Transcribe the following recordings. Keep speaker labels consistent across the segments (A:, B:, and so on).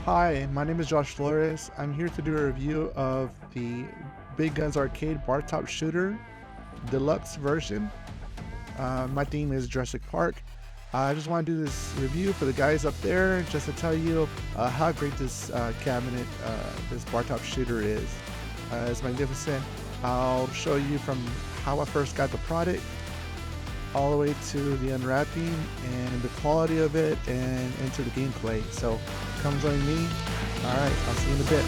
A: Hi, my name is Josh Flores. I'm here to do a review of the BigGunsArcade BarTopShooter Deluxe version. My theme is Jurassic Park. I just want to do this review for the guys up there just to tell you how great this cabinet, this BarTopShooter is. It's magnificent. I'll show you from how I first got the product all the way to the unwrapping and the quality of it and into the gameplay. So come join me. All right, I'll see you in a bit.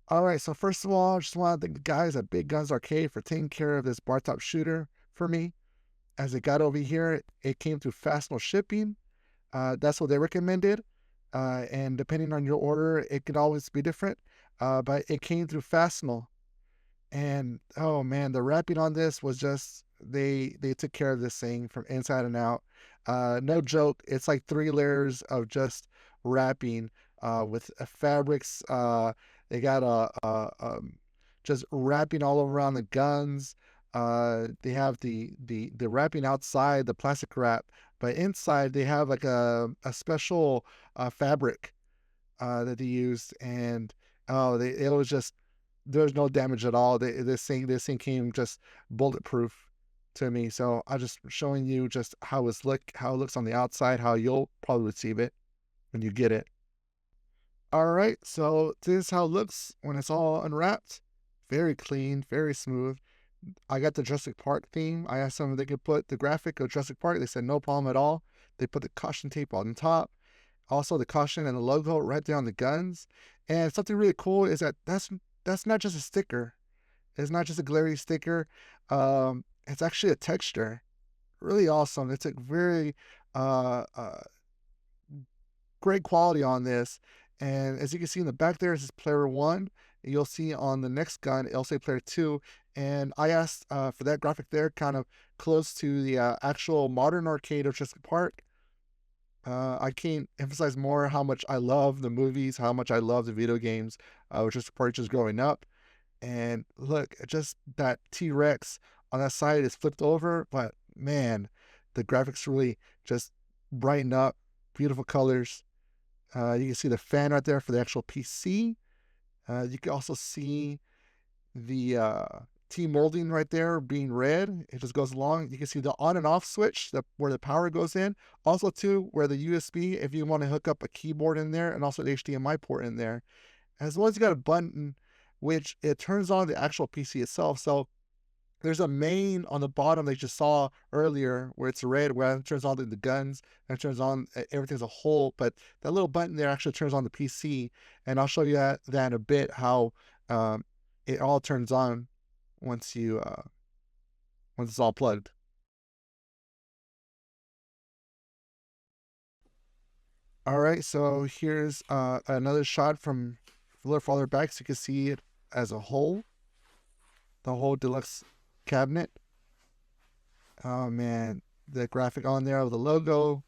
A: All right, so first of all, I just want to thank the guys at Big Guns Arcade for taking care of this bar top shooter for me. As it got over here, it came through Fastmail shipping. That's what they recommended. And depending on your order, it could always be different. But it came through Fastmail. And oh man, the wrapping on this was just they took care of this thing from inside and out. No joke, it's like 3 layers of just wrapping with fabrics. They got just wrapping all around the guns. They have the wrapping outside, the plastic wrap, but inside they have like a special fabric that they used, and oh, it was just there's no damage at all. This thing came just bulletproof to me. So I'm just showing you just how it looks on the outside, how you'll probably receive it when you get it. All right, so this is how it looks when it's all unwrapped. Very clean, very smooth. I got the Jurassic Park theme. I asked them if they could put the graphic of Jurassic Park. They said no problem at all. They put the caution tape on top. Also the caution and the logo right there on the guns. And something really cool is that that's not just a sticker. It's not just a glary sticker. It's actually a texture. Really awesome. It's a very great quality on this. And as you can see in the back there, this is player 1. You'll see on the next gun, it'll say player 2. And I asked for that graphic there, kind of close to the actual modern arcade of Jurassic Park. I can't emphasize more how much I love the movies, how much I love the video games, with Jurassic Park just growing up. And look, just that T-Rex on that side is flipped over, but man, the graphics really just brighten up. Beautiful colors. You can see the fan right there for the actual PC. You can also see the T-molding right there being red. It just goes along. You can see the on and off switch where the power goes in. Also too, where the USB, if you want to hook up a keyboard in there, and also the HDMI port in there. As well as you got a button which it turns on the actual PC itself. So there's a main on the bottom that you saw earlier where it's red, where it turns on the guns and it turns on everything as a whole. But that little button there actually turns on the PC. And I'll show you that in a bit, how it all turns on once it's all plugged. All right, so here's another shot from a little farther back so you can see it as a whole, the whole deluxe cabinet. Oh man, the graphic on there with the logo,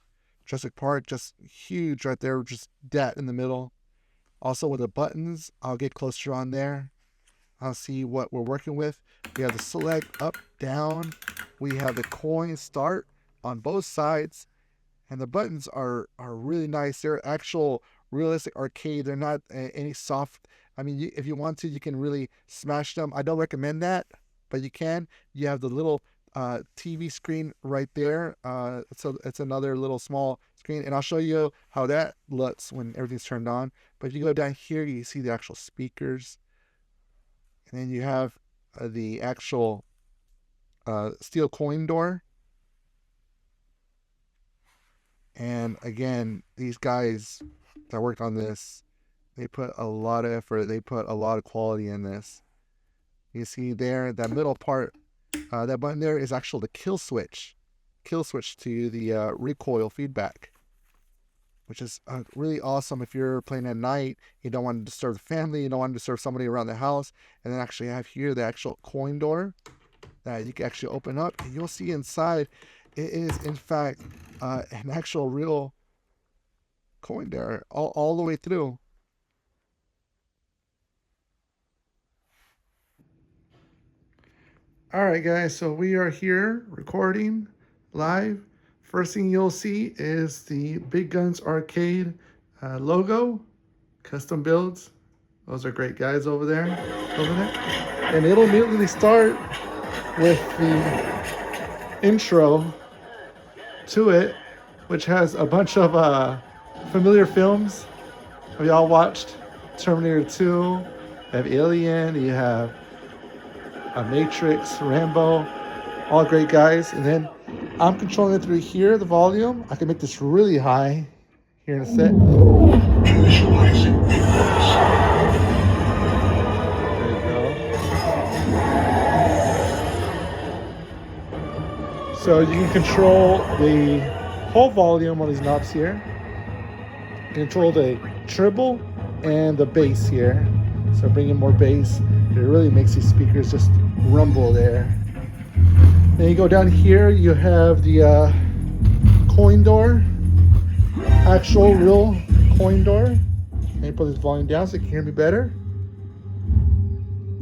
A: Jurassic Park, just huge right there, just that in the middle. Also with the buttons, I'll get closer on there. I'll see what we're working with. We have the select, up, down. We have the coin start on both sides. And the buttons are really nice. They're actual realistic arcade. They're not any soft. I mean, if you want to, you can really smash them. I don't recommend that, but you can. You have the little TV screen right there. So it's another little small screen. And I'll show you how that looks when everything's turned on. But if you go down here, you see the actual speakers. And then you have the actual steel coin door. And again, these guys that worked on this, they put a lot of effort. They put a lot of quality in this. You see there, that middle part, that button there is actually the kill switch to the recoil feedback, which is really awesome if you're playing at night. You don't want to disturb the family. You don't want to disturb somebody around the house. And then actually have here the actual coin door that you can actually open up, and you'll see inside it is in fact an actual real coin there all the way through. All right, guys, so we are here recording live. First thing you'll see is the Big Guns Arcade logo, custom builds. Those are great guys over there. And it'll immediately start with the intro to it, which has a bunch of familiar films. Have y'all watched Terminator 2? You have Alien, you have Matrix, Rambo, all great guys. And then I'm controlling it through here, the volume. I can make this really high here in a set. Initializing. There you go. So you can control the whole volume on these knobs here. Control the treble and the bass here. So bringing more bass. It really makes these speakers just rumble there. Then you go down here, you have the coin door, actual real coin door. And you put this volume down so you can hear me better.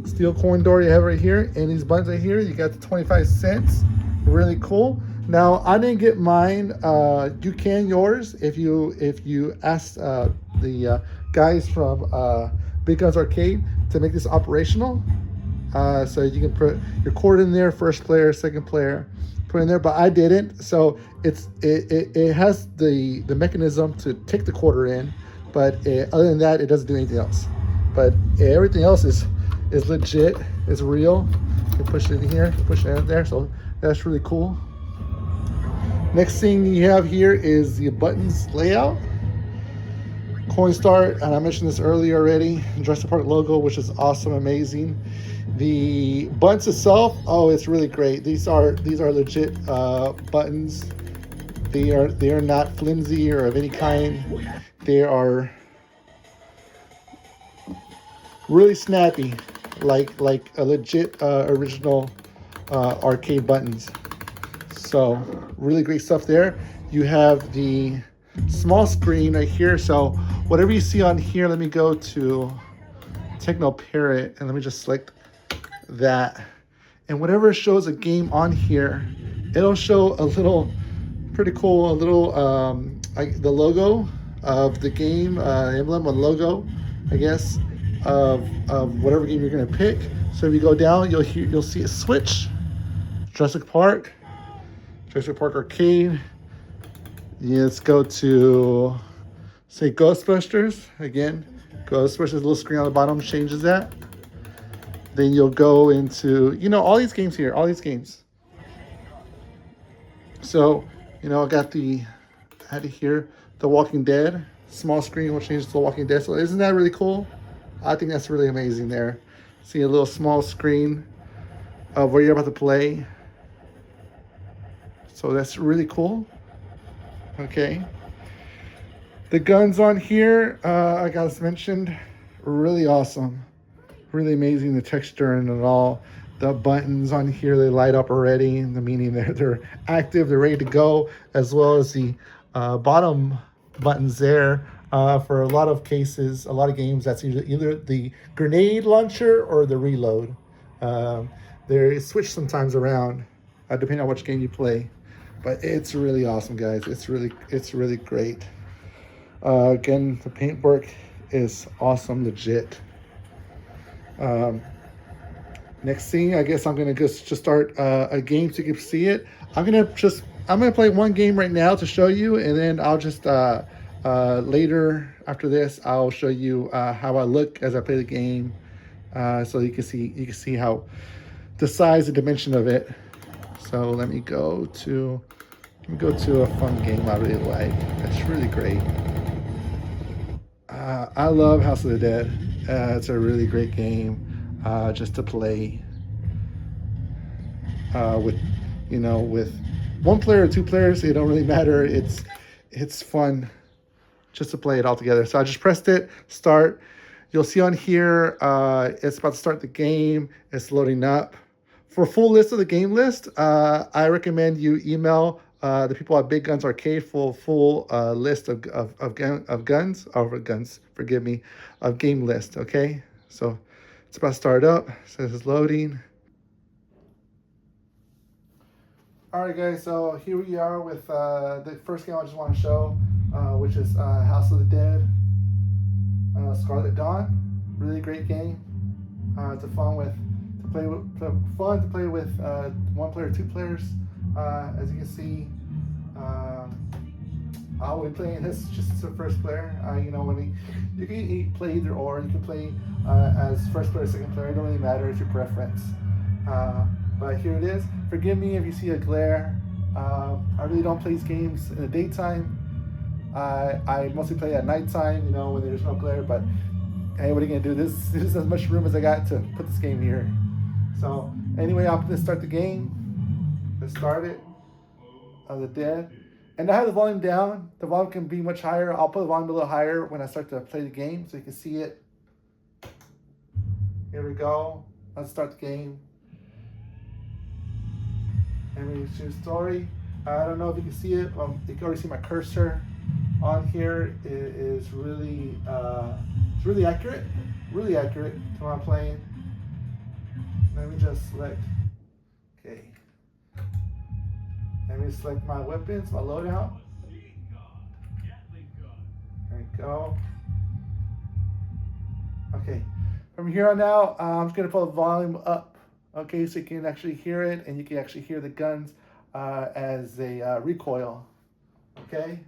A: Steel coin door you have right here, and these buttons right here, you got the 25 cents. Really cool. Now I didn't get mine. You can yours if you ask the guys from Big Guns Arcade to make this operational. So you can put your cord in there, first player, second player, put in there, but I didn't. So it has the mechanism to take the quarter in, but other than that, it doesn't do anything else. But everything else is legit, is real. You can push it in here, push it in there, so that's really cool. Next thing you have here is the buttons layout. Coin start, and I mentioned this earlier already. Jurassic Park logo, which is awesome, amazing. The buttons itself, oh, it's really great. These are legit buttons. They are not flimsy or of any kind. They are really snappy, like a legit original arcade buttons. So really great stuff there. You have the small screen right here. So whatever you see on here, let me go to Techno Parrot and let me just select that. And whatever shows a game on here, it'll show a little, pretty cool, a little, the logo of the game, emblem, a logo, I guess, of whatever game you're gonna pick. So if you go down, you'll see a switch, Jurassic Park Arcade. Yeah, let's go to, say, Ghostbusters. Again, Ghostbusters, little screen on the bottom changes that. Then you'll go into, all these games here, all these games. So, I had it here, The Walking Dead. Small screen will change to The Walking Dead. So isn't that really cool? I think that's really amazing there. See a little small screen of where you're about to play. So that's really cool. Okay. The guns on here, I got mentioned, really awesome. Really amazing, the texture and it all. The buttons on here, they light up already, the meaning they're active, they're ready to go, as well as the bottom buttons there. For a lot of cases, a lot of games, that's either the grenade launcher or the reload. They switch sometimes around, depending on which game you play. But it's really awesome, guys. It's really great. Again, the paintwork is awesome, legit. Next thing, I guess I'm gonna just start a game so you can see it. I'm gonna play one game right now to show you, and then I'll just later after this I'll show you how I look as I play the game, so you can see how the size and dimension of it. So let me go to a fun game I really like. It's really great. I love House of the Dead. It's a really great game just to play with one player or two players. It don't really matter. It's fun just to play it all together. So I just pressed it, start. You'll see on here, it's about to start the game. It's loading up. For a full list of the game list, I recommend you email the people at Big Guns Arcade full list of guns, forgive me, of game list. Okay, so it's about to start up. It says it's loading. All right, guys. So here we are with the first game I just want to show, which is House of the Dead, Scarlet Dawn. Really great game. It's a fun to play with 1 player, 2 players. As you can see, I'll be playing this just as a first player. You know, you can play either or. You can play as first player, second player. It don't really matter. It's your preference. But here it is. Forgive me if you see a glare. I really don't play these games in the daytime. I mostly play at nighttime, you know, when there's no glare. But hey, what are you gonna do? This is as much room as I got to put this game here. So anyway, let's start the game. Let's start it. The Dead. And I have the volume down. The volume can be much higher. I'll put the volume a little higher when I start to play the game so you can see it. Here we go. Let's start the game. And we choose story. I don't know if you can see it. You can already see my cursor on here. It is really, it's really accurate. Really accurate to what I'm playing. Let me just select. Okay. Let me select my weapons, my loadout. There we go. Okay. From here on out, I'm just gonna put the volume up. Okay, so you can actually hear it, and you can actually hear the guns as they recoil. Okay.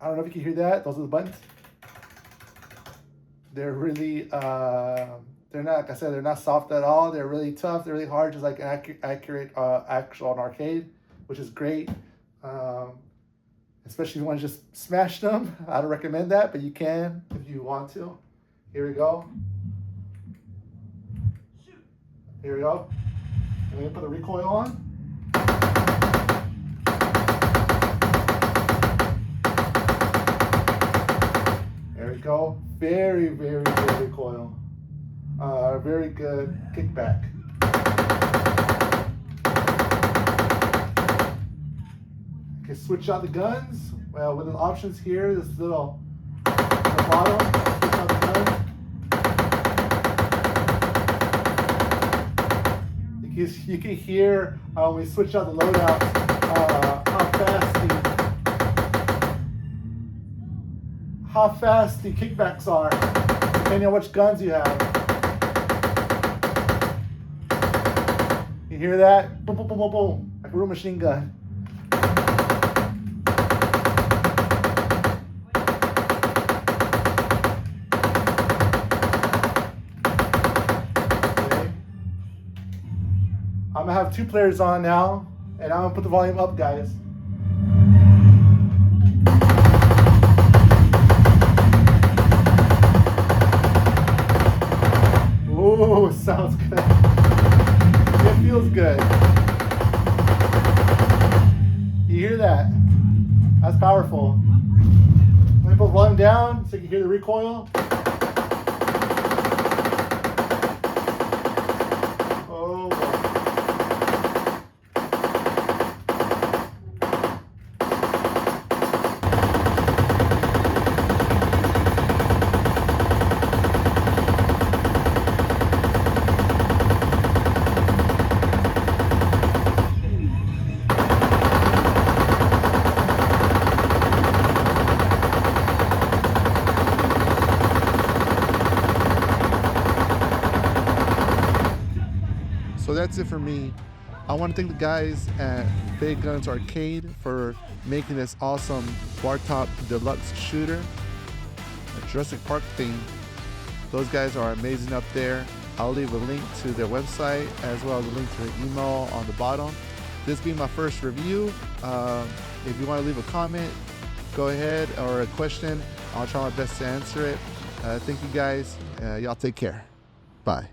A: I don't know if you can hear that. Those are the buttons. They're really, they're not, like I said, they're not soft at all. They're really tough. They're really hard, just like an accurate actual arcade, which is great. Especially if you want to just smash them. I don't recommend that, but you can if you want to. Here we go. Here we go. I'm going to put the recoil on. There we go. Very, very good recoil. Very good kickback. Okay, switch out the guns. Well, with the options here, this little at the bottom, switch out the guns. You can hear when we switch out the loadouts how fast the kickbacks are, depending on which guns you have. You hear that? Boom, boom, boom, boom, boom, like a real machine gun. I'm gonna have 2 players on now, and I'm gonna put the volume up, guys. Ooh, sounds good. It feels good. You hear that? That's powerful. Let me put the volume down so you can hear the recoil. So that's it for me. I want to thank the guys at Big Guns Arcade for making this awesome BarTop Deluxe shooter, a Jurassic Park theme. Those guys are amazing up there. I'll leave a link to their website as well as a link to their email on the bottom. This being my first review, if you want to leave a comment, go ahead, or a question, I'll try my best to answer it. Thank you guys. Y'all take care. Bye.